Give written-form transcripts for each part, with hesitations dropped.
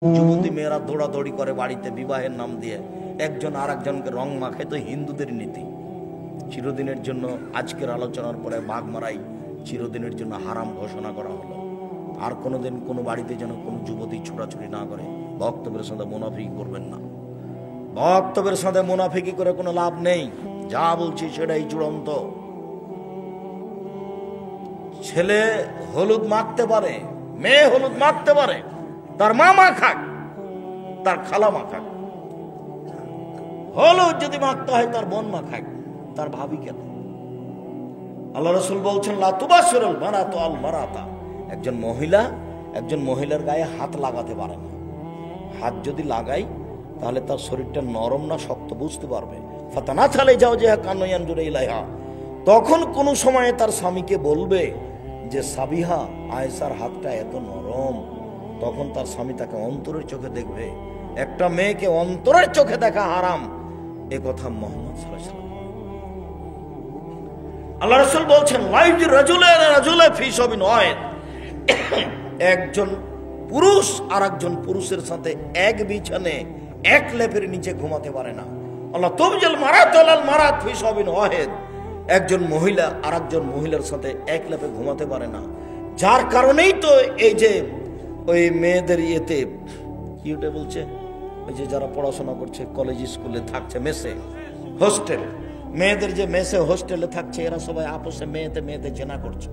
যুবতী মেয়েরা দৌড়াদৌড়ি করে বাড়িতে বিবাহের নাম দিয়ে, একজন আর একজনকে রং মাখে। তো হিন্দুদের নীতি চিরদিনের জন্য আজকের আলোচনার পরে বাঘ মারাই চিরদিনের জন্য হারাম ঘোষণা করা হলো। আর কোনোদিন কোনো বাড়িতে যেন কোনো যুবতী ছোটাছুটি না করে। বক্তব্যের সাথে মুনাফিকি করবেন না, বক্তব্যের সাথে মুনাফিকি করে কোনো লাভ নেই। যা বলছি সেটাই চূড়ান্ত। ছেলে হলুদ মাখতে পারে, মেয়ে হলুদ মাখতে পারে, তার মামা খাক, তার খালা মা খাক। হলুদ যদি মাখতে হয় তার বোন মা খাক, তার ভাবি কেন? আল্লাহ রাসূল বলছেন লা তুবাশিরুল মারাতু আল মারাতা। একজন মহিলার গায়ে হাত লাগাতে পারে না। হাত যদি লাগাই তাহলে তার শরীরটা নরম না শক্ত বুঝতে পারবে। ফাতানা চালে যাও যে কানয়ান জুড়ে ইলাইহা, তখন কোন সময়ে তার স্বামীকে বলবে যে সাবিহা, আয়েশার হাতটা এত নরম। তখন তার স্বামী তাকে অন্তরের চোখে দেখবে। একটা মেয়েকে অন্তরের চোখে দেখা হারাম, এ কথা মুহাম্মদ সাল্লাল্লাহু আলাইহি ওয়াসাল্লাম। আল্লাহ রাসূল বলছেন লাইজ রাজুলে ফি সাবিন ওয়াহিদ, একজন পুরুষ আর একজন পুরুষের সাথে এক বিছানে এক লেপের নিচে ঘুমাতে পারে না। আল্লাহ তুবজাল মারাতাল মারাত ফি সাবিন ওয়াহিদ, একজন মহিলা আর একজন মহিলার সাথে এক লেপে ঘুমাতে পারে না। যার কারণেই তো এই যে ওই মেয়েদের ইয়েতে কি ওটা বলছে, ওই যে যারা পড়াশোনা করছে কলেজ স্কুলে থাকছে মেসে হোস্টেল, মেয়েদের যে মেসে হোস্টেলে থাকছে, এরা সবাই আপসে মেয়েতে জেনা করছে।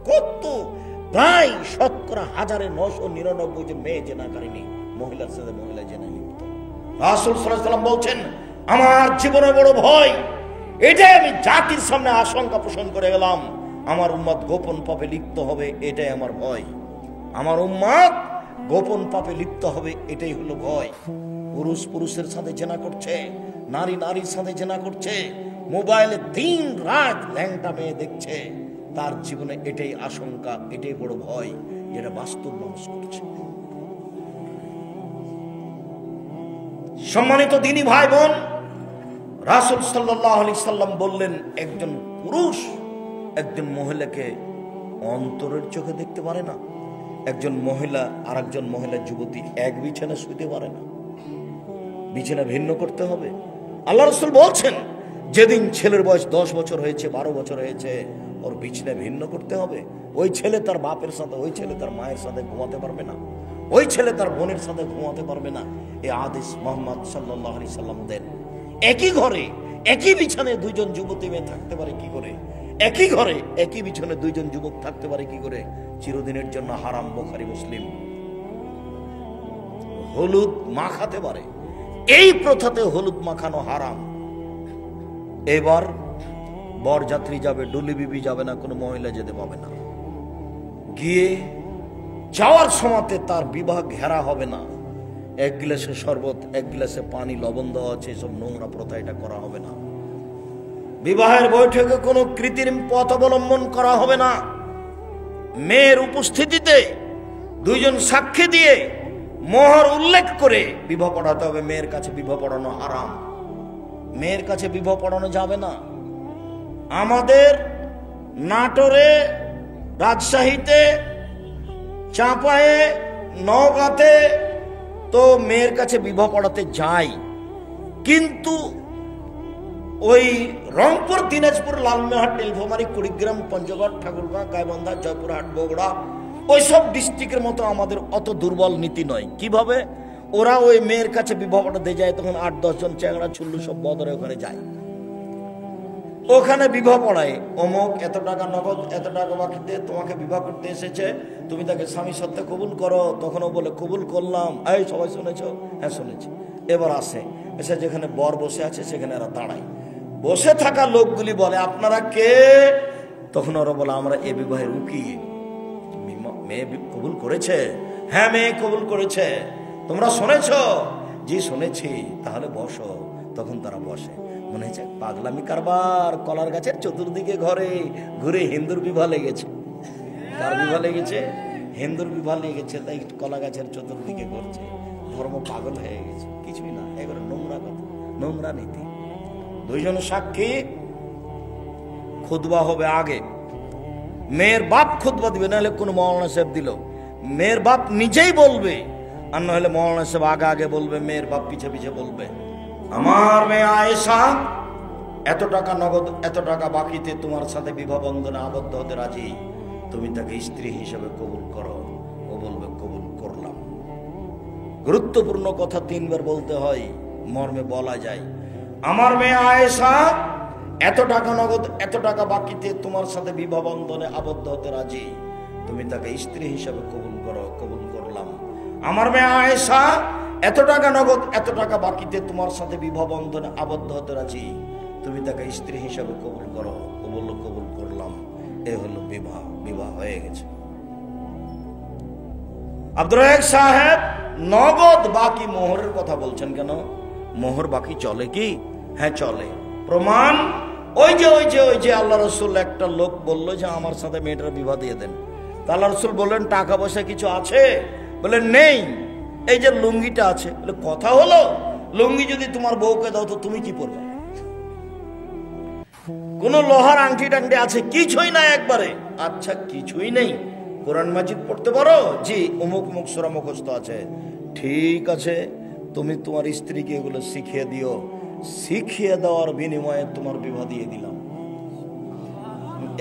কত প্রায় 999 যে মেয়ে জেনা করেনি, মহিলার সাথে মহিলা জেনা লিপ্ত। রাসূল সাল্লাল্লাহু আলাইহি ওয়াসাল্লাম বলছেন আমার জীবনে বড় ভয়, এটাই আমি জাতির সামনে আশঙ্কা পোষণ করে গেলাম, আমার উম্মত গোপন পাপে লিপ্ত হবে, এটাই আমার ভয়। আমার উম্মত গোপন পাপে লিপ্ত হবে, এটাই হলো ভয়। পুরুষ পুরুষের সাথে জেনা করছে, নারী নারীর সাথে জেনা করছে, মোবাইলে দিন রাত ল্যাংটা মেয়ে দেখছে, তার জীবনে এটাই আশঙ্কা, এটাই বড় ভয়, যেটা বাস্তব মানুষ করছে। সম্মানিত দিনী ভাই বোন, রাসূল সাল্লাল্লাহু আলাইহি সাল্লাম বললেন একজন পুরুষ একজন মহিলাকে অন্তরের চোখে দেখতে পারে না। একজন মহিলা আর একজন মহিলা যুবতী এক বিছানা শুতে পারে না, বিছানা ভিন্ন করতে হবে। আল্লাহ রাসূল বলছেন যেদিন ছেলের বয়স 10 বছর হয়েছে, 12 বছর হয়েছে, ওর বিছানা ভিন্ন করতে হবে। ওই ছেলে তার বাপের সাথে, ওই ছেলে তার মায়ের সাথে ঘুমাতে পারবে না, ওই ছেলে তার বোনের সাথে ঘুমাতে পারবে না। এই আদেশ মুহাম্মদ সাল্লাল্লাহু আলাইহি সাল্লাম দেন। একই ঘরে একই বিছানায় দুইজন যুবতী মেয়ে থাকতে পারে কি করে? একই ঘরে একই বিছানে দুইজন যুবক থাকতে পারে কি করে? চিরদিনের জন্য হারাম। বুখারী মুসলিম। হলুদ মাখাতে পারে, এই প্রথাতে হলুদ মাখানো হারাম। এবার বরযাত্রী যাবে, ডুলি বিবি যাবে না, কোনো মহিলা যেতে পাবে না। গিয়ে যাওয়ার সময়তে তার বিবাহ ঘেরা হবে না। এক গ্লাসে শরবত, এক গ্লাসে পানি, লবণ দেওয়া আছে, এসব নোংরা প্রথা, এটা করা হবে না। বিবাহের বৈঠকে কোনো কৃত্রিম পথ অবলম্বন করা হবে না। মেয়ের উপস্থিতিতে দুইজন সাক্ষী দিয়ে মোহর উল্লেখ করে বিবাহ পড়াতে হবে। মেয়ের কাছে বিবাহ পড়ানো হারাম, মেয়ের কাছে বিবাহ পড়ানো যাবে না। আমাদের নাটোরে, রাজশাহীতে, চাঁপায়ে, নওগাঁতে তো মেয়ের কাছে বিবাহ পড়াতে যাই, কিন্তু ওই রংপুর, দিনাজপুর, লালমনিরহাট, নীলফামারী, কুড়িগ্রাম, পঞ্চগড়, ঠাকুরগাঁও, গাইবান্ধা, জয়পুরহাট, বগুড়া, ওইসব ডিস্ট্রিক্টের মতো আমাদের অত দুর্বল নীতি নয়। কিভাবে ওরা ওই মেয়ের কাছে বিবাহ পড়াতে যায়, তখন 8-10 জন চ্যাংড়া চুল্লু সব বদরে ওখানে যায়, ওখানে বিবাহ পড়ায়। অমুক এত টাকা নগদ, এত টাকা বাকিতে তোমাকে বিবাহ করতে এসেছে, তুমি তাকে স্বামী সত্ত্বে কবুল করো। তখন ও বলে কবুল করলাম। এই সবাই শুনেছ? হ্যাঁ শুনেছি। এবার আসে, এসে যেখানে বর বসে আছে সেখানে এরা দাঁড়ায়। বসে থাকা লোকগুলি বলে আপনারা কে? তখন ওরা বলে আমরা এ বিবাহের উকিল। মেয়ে কবুল করেছে? হ্যাঁ মেয়ে কবুল করেছে। তোমরা শুনেছ? জি শুনেছি। তাহলে বসো। তখন তারা বসে। মনে হচ্ছে পাগলামি কারবার, কলার গাছের চতুর্দিকে ঘরে ঘুরে হিন্দুর বিবাহ লেগেছে। কার বিবাহ লেগেছে? হিন্দুর বিবাহ লেগেছে, তাই কলা গাছের চতুর্দিকে ঘুরছে। ধর্ম পাগল হয়ে গেছে। কিছুই না, এবারে নোংরা কথা, নোংরা নীতি। দুইজন সাক্ষী, খুতবা হবে আগে, মেয়ের বাপ খুতবা দিবে, নাহলে কোন মাওলানা সাহেব দিল। মেয়ের বাপ নিজেই বলবে, আর না হলে মৌলানা সাহেব আগে আগে বলবে, মেয়ের বাপ পিছে পিছে বলবে, আমার মেয়ে আয়েশা এত টাকা নগদ, এত টাকা বাকিতে তোমার সাথে বিবাহ বন্ধনে আবদ্ধ হতে রাজি, তুমি তাকে স্ত্রী হিসেবে কবুল করো। ও বলবে কবুল করলাম। গুরুত্বপূর্ণ কথা 3 বার বলতে হয়, মর্মে বলা যায়, আমার মেয়ে আয়েশা এত টাকা নগদ, এত টাকা বাকিতে তোমার সাথে বিবাহ বন্ধনে আবদ্ধ হতে রাজি, তুমি তাকে স্ত্রী হিসেবে কবুল করো। কবুল করলাম। আমার মেয়ে আয়েশা এত টাকা নগদ, এত টাকা বাকিতে তোমার সাথে বিবাহ বন্ধনে আবদ্ধ হতে রাজি, তুমি তাকে স্ত্রী হিসেবে কবুল করো। ও বলল কবুল করলাম। এ হলো বিবাহ। বিবাহ হয়ে গেছে। আব্দুর রাজ্জাক সাহেব নগদ বাকি মোহরের কথা বলছেন কেন? মোহর বাকি চলে কি? হ্যাঁ চলে। প্রমাণ ওই যে আল্লাহ রসুল, একটা লোক বললো যে আমার সাথে মেয়েটার বিবাহ দিয়ে দেন। তা আল্লাহ রসুল বললেন টাকা পয়সা কিছু আছে? বললেন নেই। এই যে লুঙ্গিটা আছে। বলে কথা হলো, লুঙ্গি যদি তোমার বউকে দাও তো তুমি কি পরবে? কোন লোহার আংটি টাংটি আছে? কিছুই নাই একবারে। আচ্ছা কিছুই নেই, কোরআন মাজিদ পড়তে পারো? জি। অমুক মুখ সূরা মুখস্থ আছে। ঠিক আছে, তুমি তোমার স্ত্রীকে এগুলো শিখিয়ে দিও। শিখিয়ে দেওয়ার বিনিময়ে তোমার বিবাহ দিয়ে দিলাম।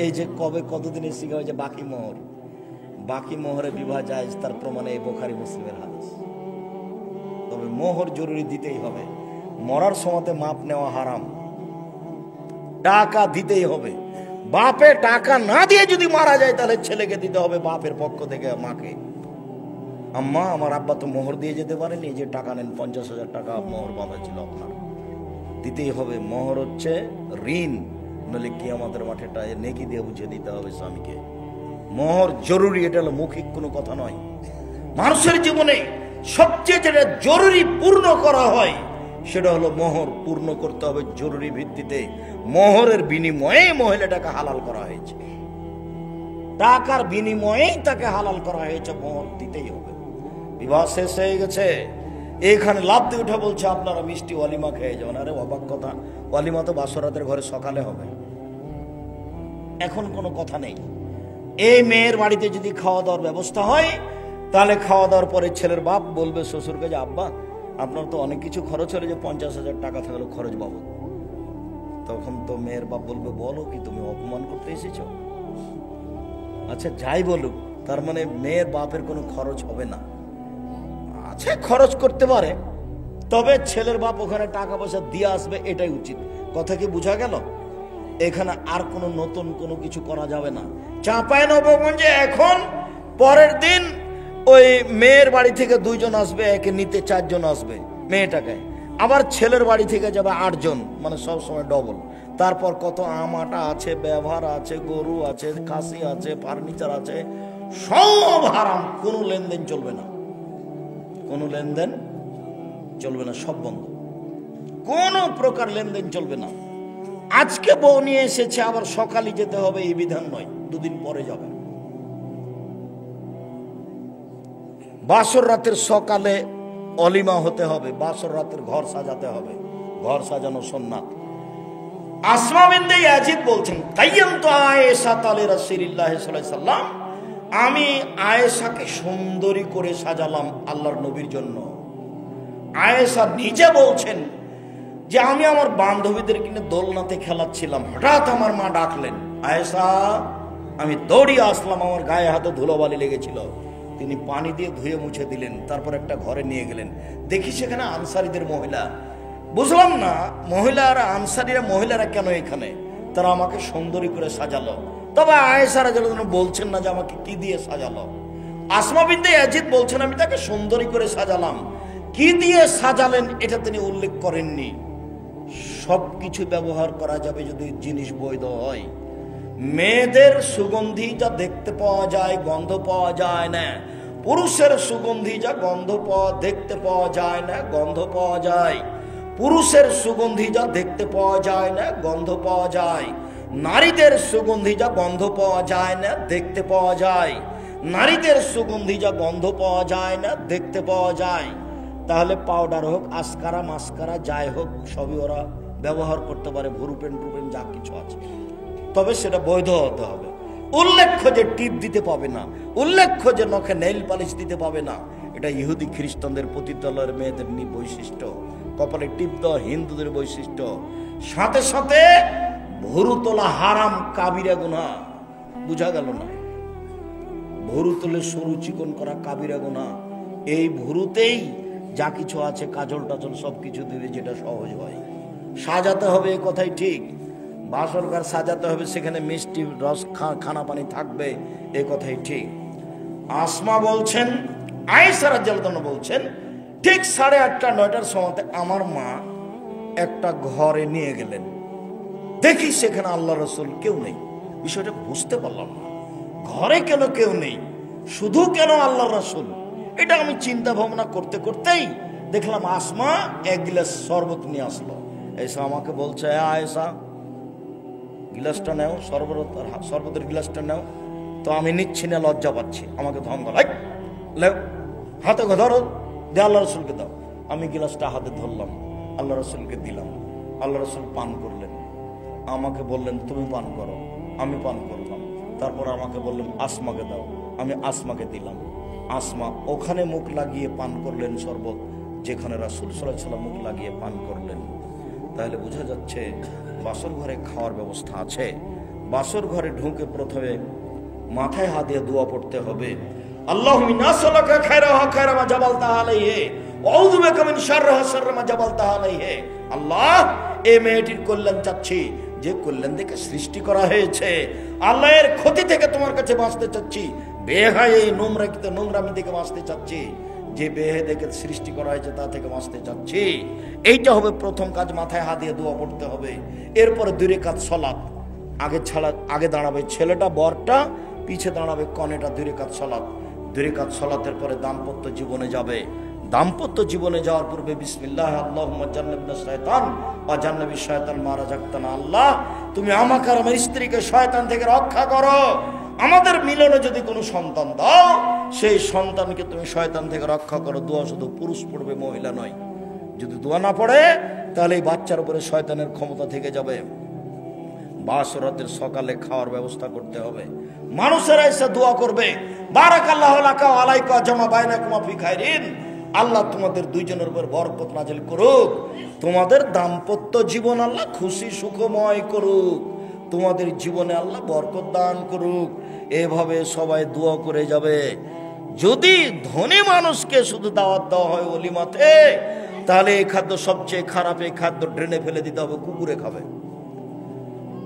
এই যে কবে কতদিনে শিখা হয়েছে বাকি মোহর। বাকি মোহরে বিবাহ জায়েজ, তার প্রমাণে এই বুখারী মুসলিমের হাদিস। তবে মোহর জরুরি দিতেই হবে। মরার সময়তে মাপ নেওয়া হারাম। টাকা দিতেই হবে। বাপে টাকা না দিয়ে যদি মারা যায় তাহলে ছেলেকে দিতে হবে বাপের পক্ষ থেকে মাকে। আম্মা আমার আব্বা তো মোহর দিয়ে যেতে পারেনি, যে টাকা নেন 50,000 টাকা মোহর বাবা ছিল আপনার, দিতেই হবে। মোহর হচ্ছে ঋণ, নইলে কিয়ামতের মাঠে নেকি দিয়ে বুঝিয়ে দিতে হবে স্বামীকে। মোহর জরুরি, এটা হলো মৌখিক কোনো কথা নয়। মানুষের জীবনে সবচেয়ে যেটা জরুরি পূর্ণ করা হয় সেটা হলো মোহর। পূর্ণ করতে হবে জরুরি ভিত্তিতে। মোহরের বিনিময়ে মহিলাটাকে হালাল করা হয়েছে, টাকার বিনিময়েই তাকে হালাল করা হয়েছে, মোহর দিতেই হবে। বিবাহ শেষ হয়ে গেছে, এখানে লাফ দিয়ে উঠে বলছে আপনারা মিষ্টি ওয়ালিমা খেয়ে যাবেন। আরে অবাক কথা, ওয়ালিমা তো বাসরাতের ঘরে সকালে হবে, এখন কোনো কথা নেই। এই মেয়ের বাড়িতে যদি খাওয়া দাওয়ার ব্যবস্থা হয় তাহলে খাওয়া দাওয়ার পরে ছেলের বাপ বলবে শ্বশুরকে যে আব্বা আপনার তো অনেক কিছু খরচ হলে, যে 50,000 টাকা থাকলো খরচ বাবদ। তখন তো মেয়ের বাপ বলবে বলো কি তুমি অপমান করতে এসেছ? আচ্ছা যাই বলুক, তার মানে মেয়ের বাপের কোনো খরচ হবে না। আচ্ছা খরচ করতে পারে, তবে ছেলের বাপ ওখানে টাকা পয়সা দিয়ে আসবে, এটাই উচিত। কথা কি বোঝা গেল? এখানে আর কোনো নতুন কোনো কিছু করা যাবে না। চাঁপাইনবাবগঞ্জে এখন পরের দিন ওই মেয়ের বাড়ি থেকে 2 জন আসবে, একে নিতে 4 জন আসবে মেয়েটাকে, আবার ছেলের বাড়ি থেকে যাবে 8 জন, মানে সব সময় ডবল। তারপর কত আম আটা আছে, ব্যবহার আছে, গরু আছে, খাসি আছে, ফার্নিচার আছে, সব হারাম। কোনো লেনদেন চলবে না, কোনো লেনদেন চলবে না, সব বন্ধ। কোনো প্রকার লেনদেন চলবে না। আজকে বউ নিয়ে এসেছে, আবার সকালে যেতে হবে এই বিধান নয়, 2 দিন পরে যাবে। বাসর রাতের সকালে অলিমা হতে হবে, বাসর রাতের ঘর সাজাতে হবে, ঘর সাজানো সুন্নাত। আসমা বিনতে ইয়াজিদ বলছেন কাইয়ামতু আয়েশা তালি রাসূলুল্লাহ সাল্লাল্লাহু আলাইহি ওয়াসাল্লাম, আমি আয়েশাকে সুন্দরী করে সাজালাম আল্লাহর নবীর জন্য। আয়েশা নিজে বলছেন যে আমি আমার বান্ধবীদের কিনে দোলনাতে খেলাচ্ছিলাম, হঠাৎ আমার মা ডাকলেন, আয়েশা। আমি দৌড়িয়ে আসলাম, আমার গায়ে হাতে ধুলোবালি লেগেছিল। তিনি পানি দিয়ে ধুয়ে মুছে দিলেন, তারপর একটা ঘরে নিয়ে গেলেন। দেখি সেখানে আনসারীদের মহিলা। বুঝলাম না মহিলারা, আনসারীরা মহিলারা কেন এখানে? তারা আমাকে সুন্দরী করে সাজালো। তবে আয়েশা রাদিয়াল্লাহু আনহা বলছেন না যে আমাকে কি দিয়ে সাজালো। আসমা বিনতে ইয়াজিদ বলছেন আমি তাকে সুন্দরী করে সাজালাম। কি দিয়ে সাজালেন এটা তিনি উল্লেখ করেননি। সবকিছু ব্যবহার করা যাবে যদি জিনিস বৈধ হয়। মেয়েদের সুগন্ধি যা দেখতে পাওয়া যায়, গন্ধ পাওয়া যায় না। পুরুষের সুগন্ধি যা গন্ধ পাওয়া দেখতে পাওয়া যায় না, গন্ধ পাওয়া যায়। পুরুষের সুগন্ধি যা দেখতে পাওয়া যায় না, গন্ধ পাওয়া যায়। নারীদের সুগন্ধি যা গন্ধ পাওয়া যায় না, দেখতে পাওয়া যায়। নারীদের সুগন্ধি যা গন্ধ পাওয়া যায় না, দেখতে পাওয়া যায়। তাহলে পাউডার হোক, আসকারা মাস্কারা যাই হোক, সবই ওরা ব্যবহার করতে পারে, ভুরুপেন টুপেন যা কিছু আছে, তবে সেটা বৈধ হতে হবে। উল্লেখ্য যে টিপ দিতে পাবে না, উল্লেখ্য যে নখে নেইল পালিশ দিতে পাবে না। এটা ইহুদি খ্রিস্টানদের পতিতালয়ের মেয়েদের বৈশিষ্ট্য, কপালে টিপ দেওয়া হিন্দুদের বৈশিষ্ট্য। সাথে সাথে ভুরু তোলা হারাম, কাবিরা গুনাহ। বুঝা গেল না? ভুরু তোলে সরু চিকন করা কাবিরা গুনাহ। এই ভুরুতেই যা কিছু আছে, কাজল টাজল সবকিছু দিলে যেটা সহজ হয়। সাজাতে হবে, এ কথাই ঠিক। বাসর ঘর সাজাতে হবে, সেখানে মিষ্টি রস খানা পানি থাকবে, এ কথাই ঠিক। আসমা বলছেন, আয়েশা রাদিয়াল্লাহু আনহা বলছেন, ঠিক 8:30 9টার সময় আমার মা একটা ঘরে নিয়ে গেলেন। দেখি সেখানে আল্লাহ রাসূল কেউ নেই। বিষয়টা বুঝতে পারলাম না, ঘরে কেন কেউ নেই, শুধু কেন আল্লাহ রাসূল? এটা আমি চিন্তা ভাবনা করতে করতেই দেখলাম আসমা 1 গ্লাস শরবত নিয়ে আসলো। এসে আমাকে বলছে, আয়েশা গিলাসটা নাও, শরবতের গিলাসটা নাও। তো আমি নিচ্ছি না, লজ্জা পাচ্ছি। আমাকে ধমক, হাতে ধরো, দে আল্লাহ রসুলকে দাও। আমি গিলাসটা হাতে ধরলাম, আল্লাহ রসুলকে দিলাম। আল্লাহ রসুল পান করলেন। আমাকে বললেন, তুমি পান করো। আমি পান করলাম। তারপর আমাকে বললেন, আসমাকে দাও। আমি আসমাকে দিলাম। আসমা ওখানে মুখ লাগিয়ে পান করলেন শরবত, যেখানে রাসূল সাল্লাল্লাহু আলাইহি ওয়াসাল্লাম মুখ লাগিয়ে পান করলেন। তাহলে বোঝা যাচ্ছে বাসর ঘরে খাওয়ার ব্যবস্থা আছে। বাসর ঘরে ঢুকে প্রথমে মাথায় হাত দিয়ে দোয়া পড়তে হবে, আল্লাহুম্মা নাসআলুকা খায়রাহা খায়রা মা জাবালতা আলাইহি ওয়া আউযু বিকা মিন শাররিহা শাররা মা জাবালতা আলাইহি। আল্লাহ, এই মেয়েটির কল্যাণ চাচ্ছি, যে কল্যাণ থেকে সৃষ্টি করা হয়েছে। আল্লাহ, এর ক্ষতি থেকে তোমার কাছে বাঁচতে চাচ্ছি। বেহায়া এই নোংরামি থেকে বাঁচতে চাচ্ছি। যে বেহে দেখে সৃষ্টি করা হয়েছে তা থেকে বাঁচতে চাচ্ছি। এইটা হবে প্রথম কাজ, মাথায় হাত দিয়ে দোয়া পড়তে হবে। এরপরে 2 রাকাত সালাত। আগে দাঁড়াবে ছেলেটা, বরটা, পিছে দাঁড়াবে কনেটা। 2 রাকাত সালাত। 2 রাকাত সালাতের পরে দাম্পত্য জীবনে যাবে। দাম্পত্য জীবনে যাওয়ার পূর্বে বিসমিল্লাহ আল্লাহুম্মা জান্নিবনা শায়তান ওয়া জান্নিবিশ শায়তান মা রাযাকতানা। আল্লাহ, তুমি আমাকে আর আমার স্ত্রীকে শয়তান থেকে রক্ষা করো। আমাদের মিলনে যদি কোনো সন্তান দাও, সেই সন্তানকে তুমি শয়তান থেকে রক্ষা করো। দোয়া শুধু পুরুষ পড়বে, মহিলা নয়। যদি দোয়া না পড়ে, তাহলে এই বাচ্চার উপরে শয়তানের ক্ষমতা থেকে যাবে। বাসরাতের সকালে খাওয়ার ব্যবস্থা করতে হবে। মানুষেরা এসে দোয়া করবে, বারাকাল্লাহু লাকা ওয়া আলাইকা জামা বাইনাকুমা ফি খায়রিন। আল্লাহ তোমাদের দুইজনের উপর বরকত নাজিল করুক। তোমাদের দাম্পত্য জীবন আল্লাহ খুশি সুখময় করুক। তোমাদের জীবনে আল্লাহ বরকত দান করুক। এভাবে সবাই দোয়া করে যাবে। যদি ধনী মানুষকে শুধু দাওয়াত দেওয়া হয় ওলিমাতে, তাহলে এই খাদ্য সবচেয়ে খারাপ। এই খাদ্য ড্রেনে ফেলে দিতে হবে, কুকুরে খাবে।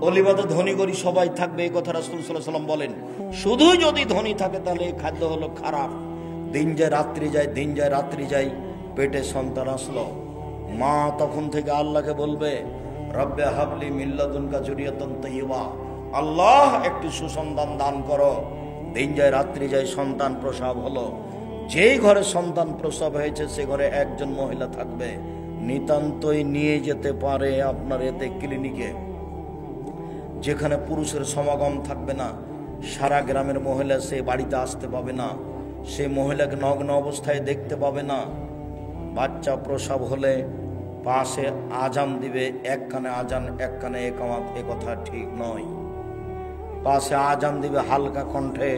ওলিমাতে ধনী গরিব সবাই থাকবে, এই কথা রাসূল সাল্লাল্লাহু আলাইহি ওয়াসাল্লাম বলেন। শুধু যদি ধনী থাকে, তাহলে এই খাদ্য হলো খারাপ। দিন যায় রাত্রি যায়, দিন যায় রাত্রি যায়, পেটে সন্তান আসলো, মা তখন থেকে আল্লাহকে বলবে, রব্বে হাবলি মিন লাদুনকা যুরিয়াতান তাইয়্যিবা। আল্লাহ, একটি সুসন্তান দান করো। দিন যায় রাত্রি যায়, সন্তান প্রসব হলো। যেই ঘরে সন্তান প্রসব হয়েছে, সে ঘরে একজন মহিলা থাকবে। নিতান্তই নিয়ে যেতে পারে আপনার এতে ক্লিনিকে, যেখানে পুরুষের সমাগম থাকবে না। সারা গ্রামের মহিলা সে বাড়িতে আসতে পাবে না, সে মহিলাকে নগ্ন অবস্থায় দেখতে পাবে না। বাচ্চা প্রসব হলে পাশে আজান দিবে, এক কানে আজান এক কানে একামত, এ কথা ঠিক নয়। পাশে আজান দিবে হালকা কণ্ঠে,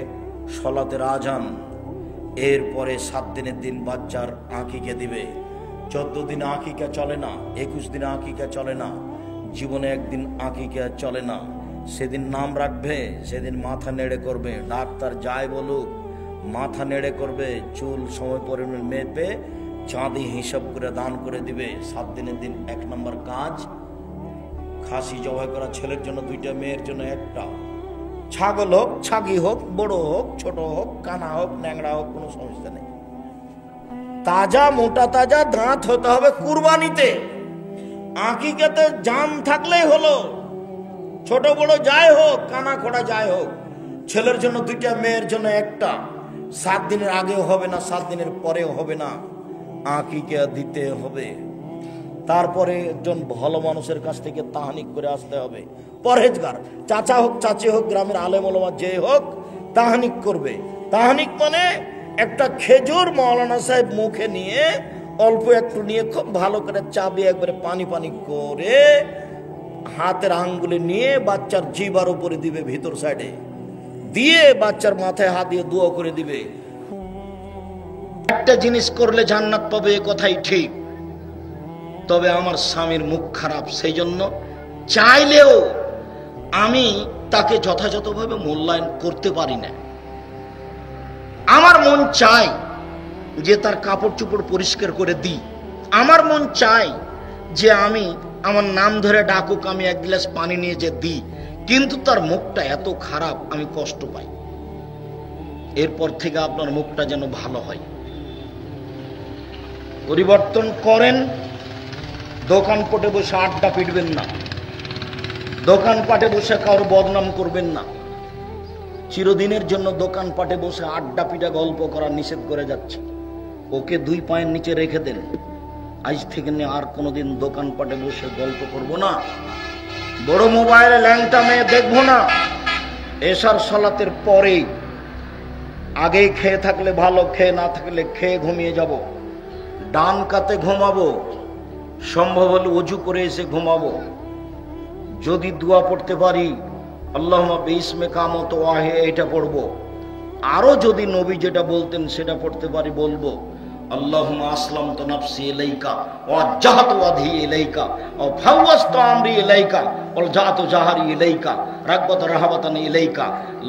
সলাতের আজান। এরপরে 7 দিনের দিন বাচ্চার আঁকিকে দিবে। 14 দিন আঁকিকা চলে না, 21 দিন আঁকিকা চলে না, জীবনে একদিন আঁকিকা চলে না। সেদিন নাম রাখবে, সেদিন মাথা নেড়ে করবে। ডাক্তার যাই বলুক, মাথা নেড়ে করবে। চুল সময় পরিমাণ মেপে চাঁদি হিসাব করে দান করে দিবে। 7 দিনের দিন 1 নম্বর কাজ, খাসি জবাই করা, ছেলের জন্য 2টা, মেয়ের জন্য 1টা। ছাগল হোক, ছাগি হোক, বড় হোক, ছোট হোক, কানা হোক, ন্যাংরা হোক, কোনো সমস্যা নেই। তাজা মোটা তাজা দাঁত হতে হবে কুরবানিতে। আকিকাতে জান থাকলেই হলো, ছোট বড় যাই হোক, কানা খোড়া যাই হোক। ছেলের জন্য 2টা, মেয়ের জন্য 1টা। 7 দিনের আগেও হবে না, 7 দিনের পরেও হবে না, আকিকা দিতে হবে। তারপরে একজন ভালো মানুষের কাছ থেকে তাহানিক করে আসতে হবে। পরহেজগার, চাচা হোক চাচি হোক, গ্রামের আলেম ওলামা যে হোক, তাহানিক করবে। তাহানিক মানে একটা খেজুর মাওলানা সাহেব মুখে নিয়ে, অল্প একটু নিয়ে খুব ভালো করে চাবিয়ে একবারে পানি পানি করে হাতের আঙ্গুলে নিয়ে বাচ্চার জিবার উপরে দিবে, ভিতর সাইডে। দিয়ে বাচ্চার মাথায় হাত দিয়ে দোয়া করে দিবে। একটা জিনিস করলে জান্নাত পাবে এ কথাই ঠিক, তবে আমার স্বামীর মুখ খারাপ, সেই জন্য চাইলেও আমি তাকে যথাযথভাবে মূল্যায়ন করতে পারি না। আমার মন চাই যে তার কাপড় চোপড় পরিষ্কার করে দিই, আমার মন চাই যে আমি আমার নাম ধরে ডাকুক, আমি এক গ্লাস পানি নিয়ে যে দিই, কিন্তু তার মুখটা এত খারাপ আমি কষ্ট পাই। এরপর থেকে আপনার মুখটা যেন ভালো হয়, পরিবর্তন করেন। দোকানপাটে বসে আড্ডা পিটবেন না, দোকানপাটে বসে কারোর বদনাম করবেন না। চিরদিনের জন্য দোকানপাটে বসে আড্ডা পিটা গল্প করা নিষেধ করে যাচ্ছে, ওকে 2 পায়ের নিচে রেখে দেন। আজ থেকে নিয়ে আর কোনোদিন দোকানপাটে বসে গল্প করব না, বড় মোবাইলে ল্যাংটা মেয়ে দেখবো না। এশার সালাতের পরেই, আগেই খেয়ে থাকলে ভালো, খেয়ে না থাকলে খেয়ে ঘুমিয়ে যাব। ডান কাতে ঘুমাবো, সম্ভব হলে ওযু করে এসে ঘুমাবো। যদি দোয়া পড়তে পারি আল্লাহুম্মা বিইসমে কামত ওয়াহে, এটা পড়বো। আরো যদি নবী যেটা বলতেন সেটা পড়তে পারি বলবো, আল্লাহুম্মা আসলামতু নাফসি ইলাইকা ওয়াজ্জাহতু ওয়াজহি ইলাইকা ওয়া ফাওয়াজতু আমরি ইলাইকা ওয়ালজাতু জাহরি ইলাইকা রাগবাতান রাহাবাতান ইলাইকা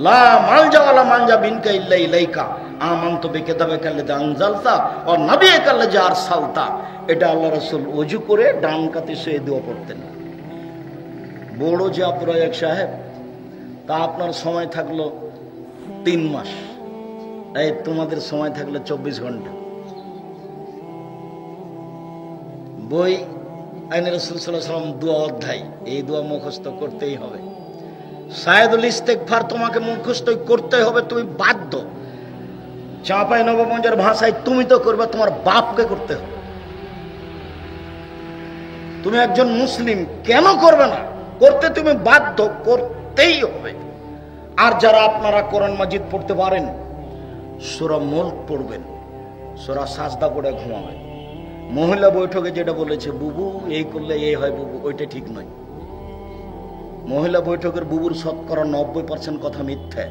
লা মালজা ওয়ালা মানজা বিনকা ইল্লা ইলাইকা আমানতু বিকিতাবিকা আল্লাযী আনজালতা ওয়া নাবিয়্যিকা আল্লাযী আরসালতা। এটা আল্লাহ রাসূল ওযু করে ডান কাতে শুয়ে দোয়া পড়তেন। বড় যে আব্দুর রাজ্জাক সাহেব, তা আপনার সময় থাকলো 3 মাস, এই তোমাদের সময় থাকলো 24 ঘন্টা। বই আইন রাসূল সাল্লাল্লাহু আলাইহি ওয়াসাল্লাম দোয়া অধ্যায়, এই দোয়া মুখস্থ করতেই হবে। সায়েদুল ইস্তেগফার তোমাকে মুখস্থ করতে হবে, তুমি বাধ্য। চাঁপাই নবগঞ্জের ভাষায় তুমি তো করবে, তোমার বাপকে করতে হবে। তুমি একজন মুসলিম, কেন করবে না? করতে তুমি বাধ্য, করতেই হবে। আর যারা আপনারা কোরআন মাজিদ পড়তে পারেন, সূরা মুলক পড়বেন, সূরা সাজদা পড়ে ঘুমাবেন। মহিলা বৈঠকে যেটা বলেছে বুবু এই করলে এই হয়, বুবু ওইটা ঠিক নয়। মহিলা বৈঠকের বুবুর শতকরা 90% কথা মিথ্যা।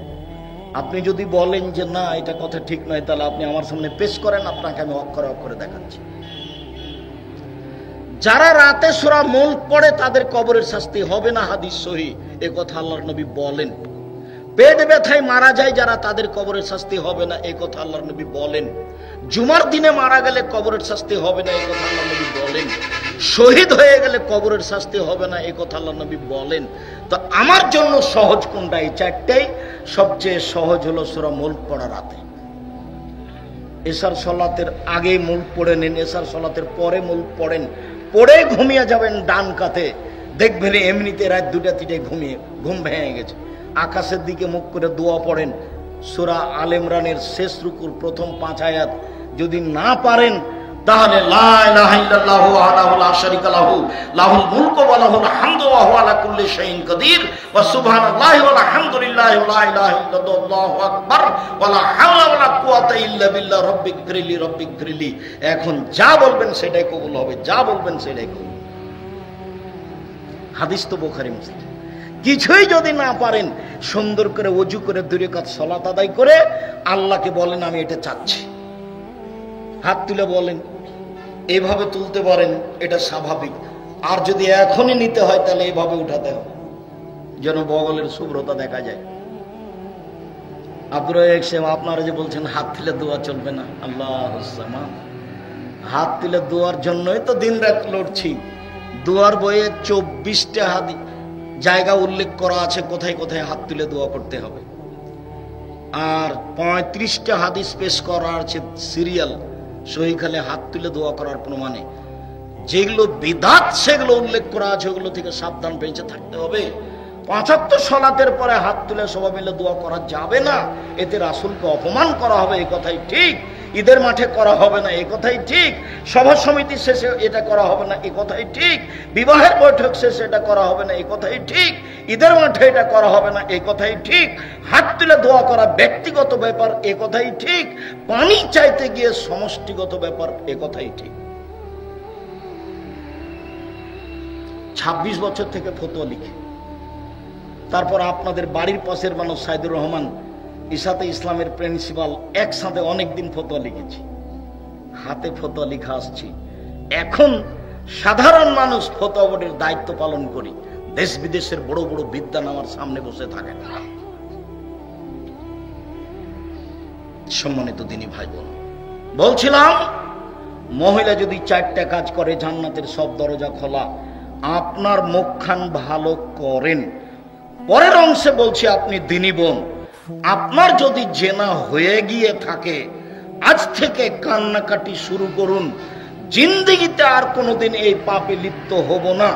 আপনি যদি বলেন যে না এটা কথা ঠিক নয়, তাহলে আপনি আমার সামনে পেশ করেন, আপনাকে আমি অক্ষরে অক্ষরে দেখাচ্ছি। যারা রাতে সূরা মুলক পড়ে তাদের কবরের শাস্তি হবে না, হাদিস সহিহ, এ কথা আল্লাহর নবী বলেন। পেট ব্যথায় মারা যায় যারা, তাদের কবরের শাস্তি হবে না, এই কথা আল্লাহর নবী বলেন। জুমার দিনে মারা গেলে কবরের শাস্তি হবে না, এই কথা আল্লাহর নবী বলেন। শহীদ হয়ে গেলে কবরের শাস্তি হবে না, এই কথা আল্লাহর নবী বলেন। তো আমার জন্য সহজ কোনটা? এই চারটেই। সবচেয়ে সহজ হলো সূরা মুলক পড়া রাতে। এশার সালাতের আগে মুলক পড়ে নিন, এশার সালাতের পরে মুলক পড়েন, পড়ে ঘুমিয়ে যাবেন ডান কাতে। দেখবেন এমনিতে রাত 2টা-3টায় ঘুম ভেঙে গেছে। আকাশের দিকে মুখ করে দোয়া পড়েন। সূরা আল ইমরানের শেষ রুকুর প্রথম 5 আয়াত যদি না পারেন, তাহলে লা ইলাহা ইল্লাল্লাহু ওয়াহদাহু লা শারীকা লাহু লাহুল মুলকু ওয়া লাহুল হামদু ওয়া হুয়া আলা কুল্লি শাইইন কাদির ওয়া সুবহানাল্লাহি ওয়া আলহামদুলিল্লাহি ওয়া লা ইলাহা ইল্লাল্লাহু আল্লাহু আকবার ওয়া লা হাওলা ওয়া লা কুওয়াতা ইল্লা বিল্লাহ রব্বিগফিরলি রব্বিগফিরলি। এখন যা বলবেন সেটাই কবুল হবে, যা বলবেন সেটাই কবুল। হাদিস তো বুখারী মুসলিম। কিছুই যদি না পারেন, সুন্দর করে ওযু করে 2 রাকাত সালাত আদায় করে আল্লাহকে বলেন আমি এটা চাচ্ছি। হাত তুলে বলেন, এইভাবে তুলতে পারেন, এটা স্বাভাবিক। আর যদি এখনই নিতে হয় তাহলে এইভাবে উঠাতে হবে, যেন বগলের শুভ্রতা দেখা যায়। আব্দুর রাজ্জাক সাহেব, আপনারা যে বলছেন হাত তুলে দোয়া চলবে না, আল্লাহুস সামাদ। হাত তুলে দোয়ার জন্যই তো দিন রাত লড়ছি। দোয়ার বইয়ে 24টা জায়গা উল্লেখ করা আছে কোথায় কোথায় হাত তুলে দোয়া করতে হবে, আর 35টা হাদিস পেশ করা আছে সিরিয়াল সহিখালে হাত তুলে দোয়া করার প্রমাণে। যেগুলো বিদআত সেগুলো উল্লেখ করা আছে, ওগুলো থেকে সাবধান বেঁচে থাকতে হবে। 5 ওয়াক্ত সালাতের পরে হাত তুলে সবাই মিলে দোয়া করা যাবে না, এতে রাসূলকে অপমান করা হবে, এই কথাই ঠিক। ঈদের মাঠে করা হবে না, এই কথাই ঠিক। সভা সমিতি শেষে এটা করা হবে না, এই কথাই ঠিক। বিবাহের বৈঠক শেষে এটা করা হবে না, এই কথাই ঠিক। ঈদের মাঠে এটা করা হবে না, এই কথাই ঠিক। হাত তুলে দোয়া করা ব্যক্তিগত ব্যাপার, এই কথাই ঠিক। পানি চাইতে গিয়ে সমষ্টিগত ব্যাপার, এই কথাই ঠিক। 26 বছর থেকে ফতোয়া লিখে, তারপর আপনাদের বাড়ির পাশের মানুষ সাইদুর রহমান ইসাতে ইসলামের প্রিন্সিপাল একসাথে অনেকদিন ফতোয়া লিখেছি, হাতে ফতোয়া লিখা আসছি। এখন সাধারণ মানুষ ফতোয়া বোর্ডের দায়িত্ব পালন করি, দেশ বিদেশের বড় বড় বিদ্বান আমার সামনে বসে থাকেন। সম্মানিত দিনী ভাই বোন, বলছিলাম মহিলা যদি 4টা কাজ করে জান্নাতের সব দরজা খোলা। আপনার মুখখান ভালো করেন। পরের অংশে বলছি আপনি দিনী বোন, আপনার যদি জেনা হয়ে গিয়ে থাকে আজ থেকে কান্নাকাটি শুরু করুন, জিন্দেগিতে আর কোনোদিন এই পাপে লিপ্ত হব না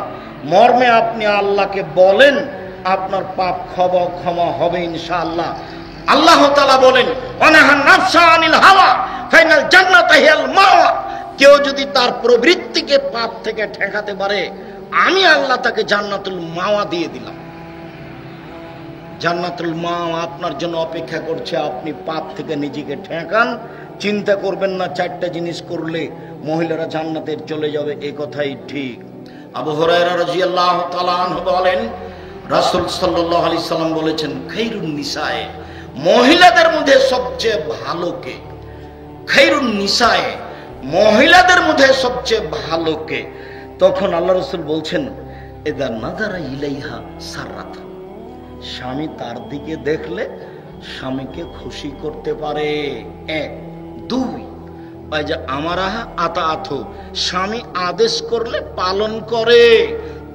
মর্মে আপনি আল্লাহকে বলেন, আপনার পাপ ক্ষমা হবে ইনশাআল্লাহ। আল্লাহ তাআলা বলেন, ওয়ানাহান নাফসা আনিল হাওয়া ফাইনাল জান্নাতা হিয়াল মাওয়া। কেউ যদি তার প্রবৃত্তিকে পাপ থেকে ঠেকাতে পারে, আমি আল্লাহ তাকে জান্নাতুল মাওয়া দিয়ে দিলাম। জান্নাতুল মাওয়া আপনার জন্য অপেক্ষা করছে। আপনি পাপ থেকে নিজেকে ঠেকান, চিন্তা করবেন না 4টা জিনিস করলে মহিলারা জান্নাতে চলে যাবে, এই কথাই ঠিক। আবু হুরায়রা রাদিয়াল্লাহু তাআলা আনহু বলেন, রাসূল সাল্লাল্লাহু আলাইহি সাল্লাম বলেছেন, খায়রুন নিসায়ে, মহিলাদের মধ্যে সবচেয়ে ভালো কে? খায়রুন নিসায়ে, মহিলাদের মধ্যে সবচেয়ে ভালো কে? তখন আল্লাহ রাসূল বলছেন, ইদা নাযারা ইলাইহা সাররাত, স্বামী তার দিকে দেখলে স্বামীকে খুশি করতে পারে। 1 2 ওই যে আমার আতা আথো, স্বামী আদেশ করলে পালন করে।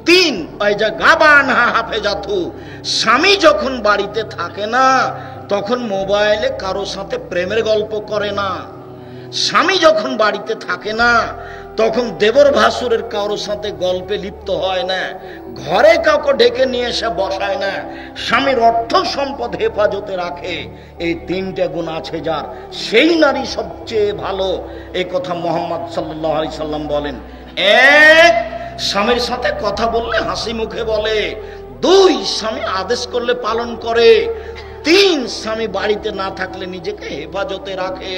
3 ওই যে গাবান হাফেজাথু, স্বামী যখন বাড়িতে থাকে না তখন মোবাইলে কারো সাথে প্রেমের গল্প করে না। স্বামী যখন বাড়িতে থাকে না তখন দেবর ভাসুরের কারোর সাথে গল্পে লিপ্ত হয় না, ঘরে কাউকে ডেকে নিয়ে এসে বসায় না, স্বামীর অর্থ সম্পদ হেফাজতে রাখে। এই 3টে গুণ আছে যার, সেই নারী সবচেয়ে ভালো। এই কথা মুহাম্মদ সাল্লাল্লাহু আলাইহি সাল্লাম বলেন। 1 স্বামীর সাথে কথা বললে হাসি মুখে বলে। 2 স্বামী আদেশ করলে পালন করে। 3 স্বামী বাড়িতে না থাকলে নিজেকে হেফাজতে রাখে।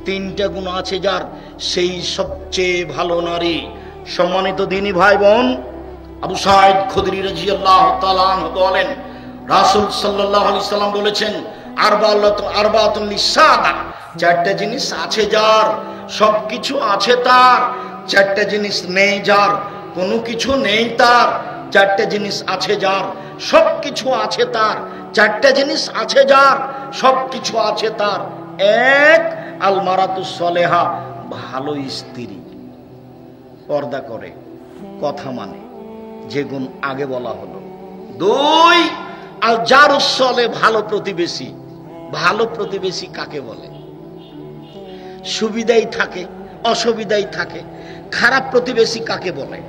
3টে গুণ আছে যার, সেই সবচেয়ে ভালো নারী। সম্মানিত দিনী ভাই বোন, আবু সাঈদ খুদরি রাদিয়াল্লাহু তাআলা আনহু বলেন, রাসূল সাল্লাল্লাহু আলাইহি সাল্লাম বলেছেন, আরবাতুন লিসাদা, 4টে জিনিস আছে যার, সবকিছু আছে তার। 4টে জিনিস নেই যার, কোনো কিছু নেই তার। 4টে জিনিস আছে যার, সবকিছু আছে তার। 4টে জিনিস আছে যার, সবকিছু আছে তার। 1 আল মারাতুস সালেহা, ভালো স্ত্রী, পর্দা করে, কথা মানে, যে গুণ আগে বলা হলো। 2 আল জারুস সালেহ, ভালো প্রতিবেশী। ভালো প্রতিবেশী কাকে বলে? সুবিধাই থাকে, অসুবিধাই থাকে। খারাপ প্রতিবেশী কাকে বলে?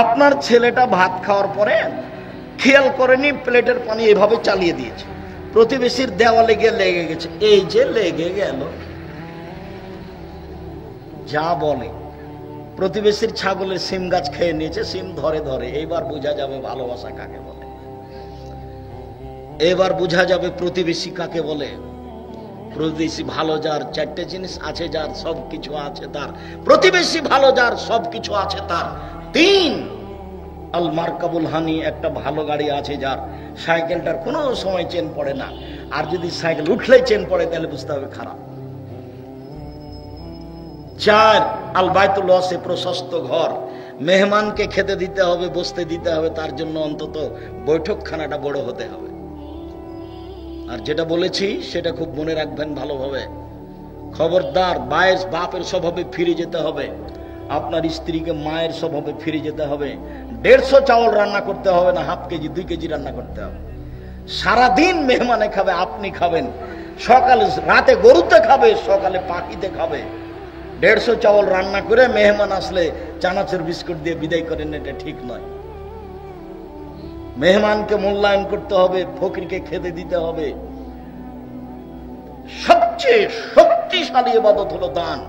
আপনার ছেলেটা ভাত খাওয়ার পরে খেয়াল করেনি, প্লেটের পানি এভাবে চালিয়ে দিয়েছে, প্রতিবেশীর দেওয়ালে গিয়ে লেগে গেছে, এই যে লেগে গেল। যা বলে, প্রতিবেশীর ছাগলের সিম গাছ খেয়ে নিয়েছে, সিম ধরে ধরে। এইবার বোঝা যাবে ভালোবাসা কাকে বলে, এবার বোঝা যাবে প্রতিবেশী কাকে বলে। প্রতিবেশী ভালো যার, 4টে জিনিস আছে যার, সবকিছু আছে তার। প্রতিবেশী ভালো যার, সবকিছু আছে তার। 3 আল মারকাবুল হানি, একটা ভালো গাড়ি আছে যার, সাইকেলটার কোনো সময় চেন পড়ে না, আর যদি সাইকেল উঠলেই চেন পড়ে তাহলে বুঝতে হবে খারাপ। 4 আল বাইতুল ওয়াসি, প্রশস্ত ঘর। মেহমানকে খেতে দিতে হবে, বসতে দিতে হবে, তার জন্য অন্তত বৈঠকখানাটা বড় হতে হবে। আর যেটা বলেছি সেটা খুব মনে রাখবেন ভালোভাবে, খবরদার বাপের স্বভাবে ফিরে যেতে হবে। আপনার স্ত্রীকে মায়ের স্বভাবে ফিরে যেতে হবে। 150 চাউল রান্না করতে হবে না, হাফ কেজি 2 কেজি রান্না করতে হবে। সারাদিন মেহমানে খাবে, আপনি খাবেন। সকালে রাতে গরুতে খাবে, সকালে পাখিতে খাবে। 150 চাউল রান্না করে মেহমান আসলে চানাচুর বিস্কুট দিয়ে বিদায় করেন, এটা ঠিক নয়। মেহমানকে মূল্যায়ন করতে হবে, ফকিরকে খেতে দিতে হবে। সবচেয়ে শক্তিশালী ইবাদত হলো দান।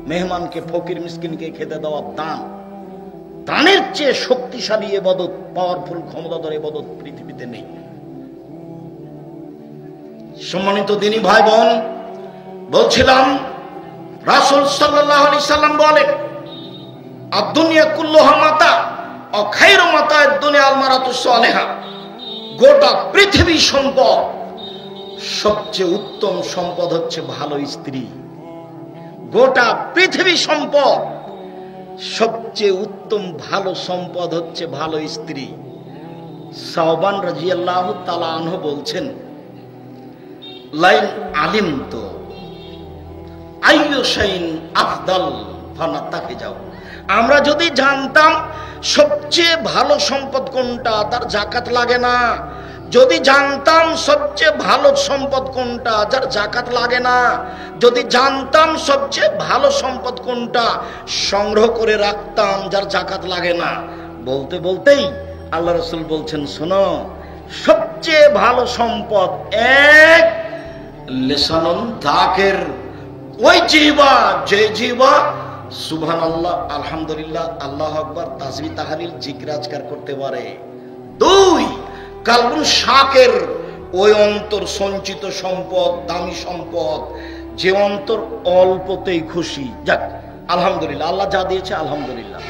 মেহমানকে, ফকির মিসকিনকে খেতে দেওয়া দান। দানের চেয়ে শক্তিশালী ইবাদত, পাওয়ারফুল, ক্ষমতাধর ইবাদত পৃথিবীতে নেই। সম্মানিত দিনী ভাই বোন, বলছিলাম রাসূল সাল্লাল্লাহু আলাইহি সাল্লাম বলেন, আদ-দুনিয়া কুল্লুহা মাতা ও খায়রু মাতা'আদ দুনিয়া আল মারাতুস সালেহা, গোটা পৃথিবী সম্পদ, সবচেয়ে উত্তম সম্পদ হচ্ছে ভালো স্ত্রী। গোটা পৃথিবী সম্পদ, সবচেয়ে উত্তম ভালো সম্পদ হচ্ছে ভালো স্ত্রী। সাওবান রাদিয়াল্লাহু তাআলা আনহু বলছেন, লাইন আলিমতু আইয়ু শাইইন আফদাল ফানাত্তাকিজাউ, আমরা যদি জানতাম সবচেয়ে ভালো সম্পদ কোনটা, তার যাকাত লাগে না। যদি জানতাম সবচেয়ে ভালো সম্পদ কোনটা, যার যাকাত লাগে না। যদি জানতাম সবচেয়ে ভালো সম্পদ কোনটা, সংগ্রহ করে রাখতাম, যার যাকাত লাগে না। বলতে বলতেই আল্লাহ রাসূল বলছেন, শোনো, সবচেয়ে ভালো সম্পদ এক লিসানুন যাকির, ওই জিহ্বা, যে জিহ্বা সুবহানাল্লাহ, আলহামদুলিল্লাহ, আল্লাহু আকবার, তাসবিহ তাহলিল জিকির আজকার করতে পারে। দুই কালবুন শাকির, ওই অন্তর সঞ্চিত সম্পদ, দামি সম্পদ, যে অন্তর অল্পতেই খুশি। যাক আলহামদুলিল্লাহ, আল্লাহ যা দিয়েছে আলহামদুলিল্লাহ।